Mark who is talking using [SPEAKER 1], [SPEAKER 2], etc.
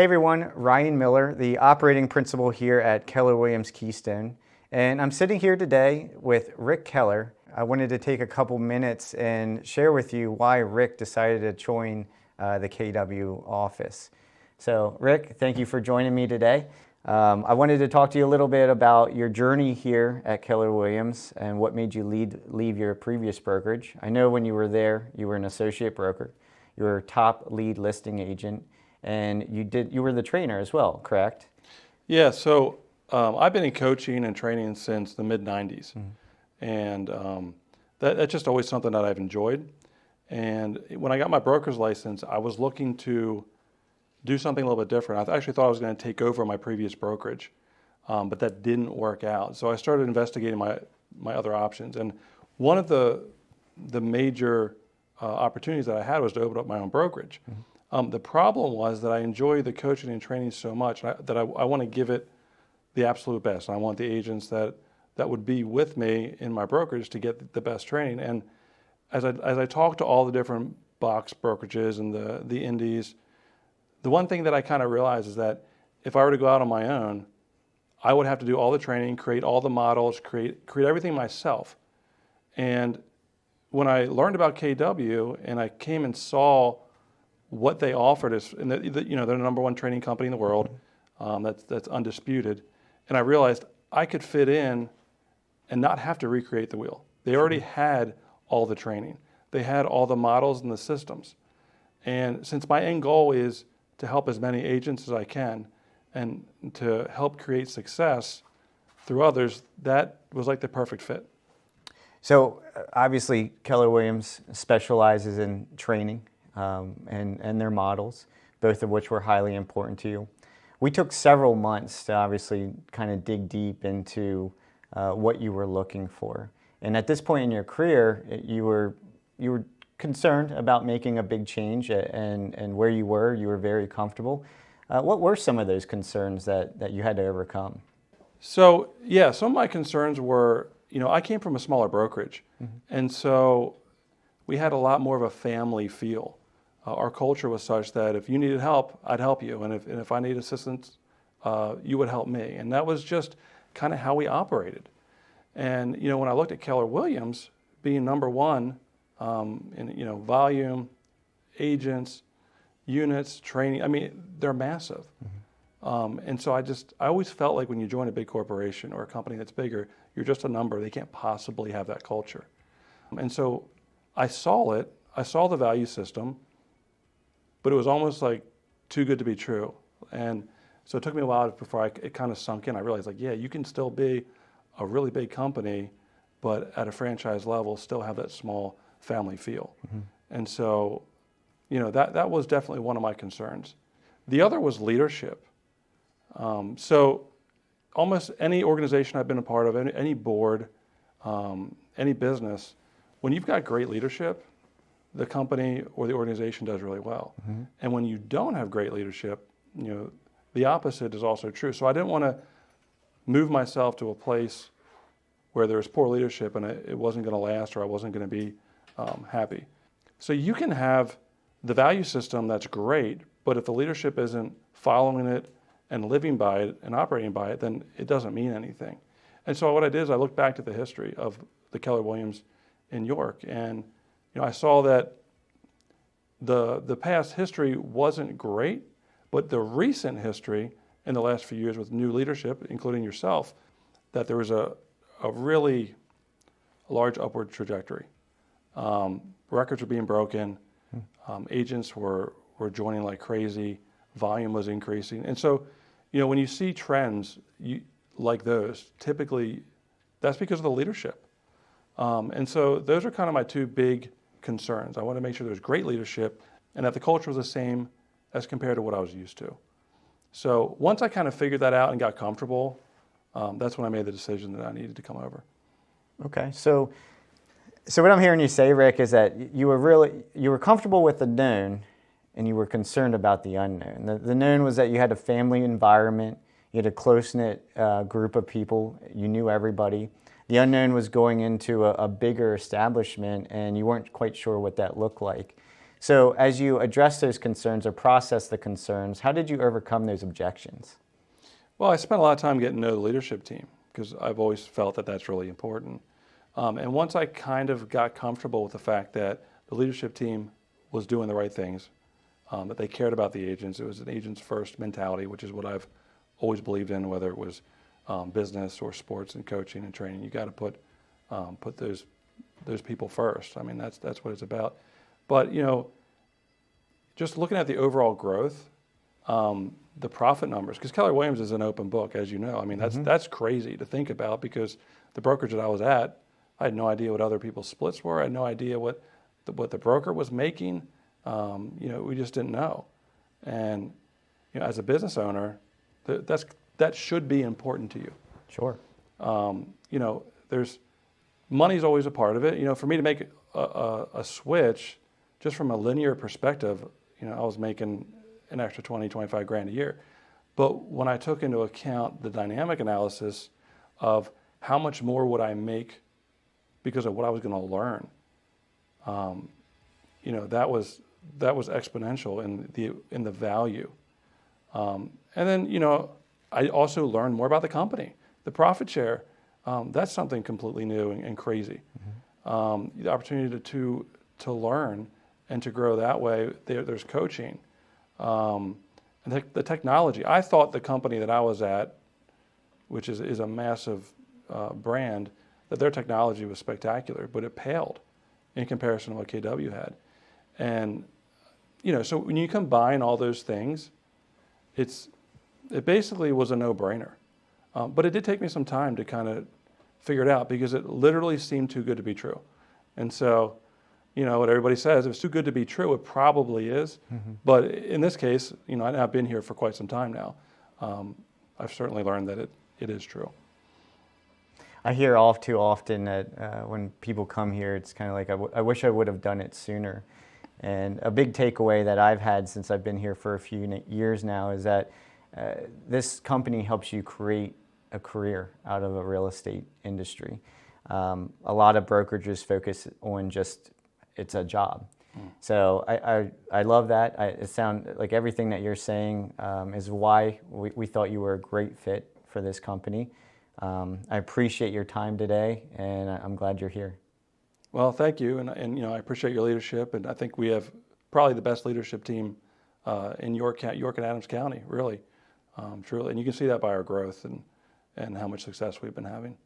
[SPEAKER 1] Hey everyone, Ryan Miller, the operating principal here at Keller Williams Keystone. And I'm sitting here today with Rick Keller. I wanted to take a couple minutes and share with you why Rick decided to join the KW office. So Rick, thank you for joining me today. I wanted to talk to you a little bit about your journey here at Keller Williams and what made you leave your previous brokerage. I know when you were there, you were an associate broker. You were a top lead listing agent, and you were the trainer as well, correct?
[SPEAKER 2] Yeah, so I've been in coaching and training since the mid-90s. And that's just always something that I've enjoyed. And when I got my broker's license, I was looking to do something a little bit different. I actually thought I was going to take over my previous brokerage, but that didn't work out. So I started investigating my other options. And one of the major opportunities that I had was to open up my own brokerage. The problem was that I enjoy the coaching and training so much that I want to give it the absolute best. I want the agents that would be with me in my brokerage to get the best training. And as I talk to all the different box brokerages and the indies, the one thing that I kind of realized is that if I were to go out on my own, I would have to do all the training, create all the models, create everything myself. And when I learned about KW and I came and saw what they offered is, and they're the number one training company in the world, that's undisputed, and I realized I could fit in and not have to recreate the wheel. They already had all the training. They had all the models and the systems. And since my end goal is to help as many agents as I can and to help create success through others, that was like the perfect fit.
[SPEAKER 1] So obviously Keller Williams specializes in training and their models, both of which were highly important to you. We took several months to obviously kind of dig deep into what you were looking for. And at this point in your career, you were concerned about making a big change, and where you were very comfortable. What were some of those concerns that you had to overcome?
[SPEAKER 2] So yeah, some of my concerns were, I came from a smaller brokerage, and so we had a lot more of a family feel. Our culture was such that if you needed help, I'd help you, and if I need assistance, you would help me, and that was just kind of how we operated. And when I looked at Keller Williams being number one in volume, agents, units, training, I mean, they're massive. And so I always felt like when you join a big corporation or a company that's bigger, you're just a number. They can't possibly have that culture. And so I saw it. I saw the value system, but it was almost like too good to be true. And so it took me a while before it kind of sunk in. I realized, like, yeah, you can still be a really big company, but at a franchise level, still have that small family feel. And so, that was definitely one of my concerns. The other was leadership. So almost any organization I've been a part of, any board, any business, when you've got great leadership, the company or the organization does really well. And when you don't have great leadership, the opposite is also true. So I didn't want to move myself to a place where there was poor leadership and it wasn't going to last, or I wasn't going to be happy. So you can have the value system that's great, but if the leadership isn't following it and living by it and operating by it, then it doesn't mean anything. And so what I did is I looked back to the history of the Keller Williams in York, and I saw that the past history wasn't great, but the recent history in the last few years with new leadership, including yourself, that there was a really large upward trajectory. Records were being broken, agents were joining like crazy, volume was increasing. And so, when you see trends like those, typically that's because of the leadership. And so those are kind of my two big concerns. I want to make sure there's great leadership and that the culture was the same as compared to what I was used to. So once I kind of figured that out and got comfortable, that's when I made the decision that I needed to come over.
[SPEAKER 1] Okay, so what I'm hearing you say, Rick, is that you were comfortable with the known, and you were concerned about the unknown. The known was that you had a family environment, you had a close-knit group of people, you knew everybody. The unknown was going into a bigger establishment, and you weren't quite sure what that looked like. So as you address those concerns or process the concerns, how did you overcome those objections?
[SPEAKER 2] Well, I spent a lot of time getting to know the leadership team because I've always felt that that's really important. And once I kind of got comfortable with the fact that the leadership team was doing the right things, that they cared about the agents, it was an agents first mentality, which is what I've always believed in, whether it was business or sports and coaching and training. You got to put those people first. I mean, that's what it's about. But just looking at the overall growth, the profit numbers, because Keller Williams is an open book, as you know. I mean, that's crazy to think about, because the brokerage that I was at, I had no idea what other people's splits were. I had no idea what the broker was making. We just didn't know. And as a business owner, that should be important to you.
[SPEAKER 1] Sure.
[SPEAKER 2] There's money's always a part of it. For me to make a switch, just from a linear perspective, I was making an extra 20, 25 grand a year. But when I took into account the dynamic analysis of how much more would I make because of what I was going to learn, that was exponential in the value. And then, I also learned more about the company. The profit share, that's something completely new and crazy. The opportunity to learn and to grow that way. There's coaching. And the technology. I thought the company that I was at, which is a massive brand, that their technology was spectacular, but it paled in comparison to what KW had. And so when you combine all those things, it basically was a no-brainer. But it did take me some time to kind of figure it out, because it literally seemed too good to be true. And so, what everybody says, if it's too good to be true, it probably is. But in this case, I've been here for quite some time now. I've certainly learned that it is true.
[SPEAKER 1] I hear all too often that when people come here, it's kind of like, I wish I would have done it sooner. And a big takeaway that I've had since I've been here for a few years now is that this company helps you create a career out of a real estate industry. A lot of brokerages focus on just, it's a job. So I love that. It sounds like everything that you're saying is why we thought you were a great fit for this company. I appreciate your time today, and I'm glad you're here.
[SPEAKER 2] Well, thank you, and I appreciate your leadership, and I think we have probably the best leadership team in York and Adams County, really, truly. And you can see that by our growth and how much success we've been having.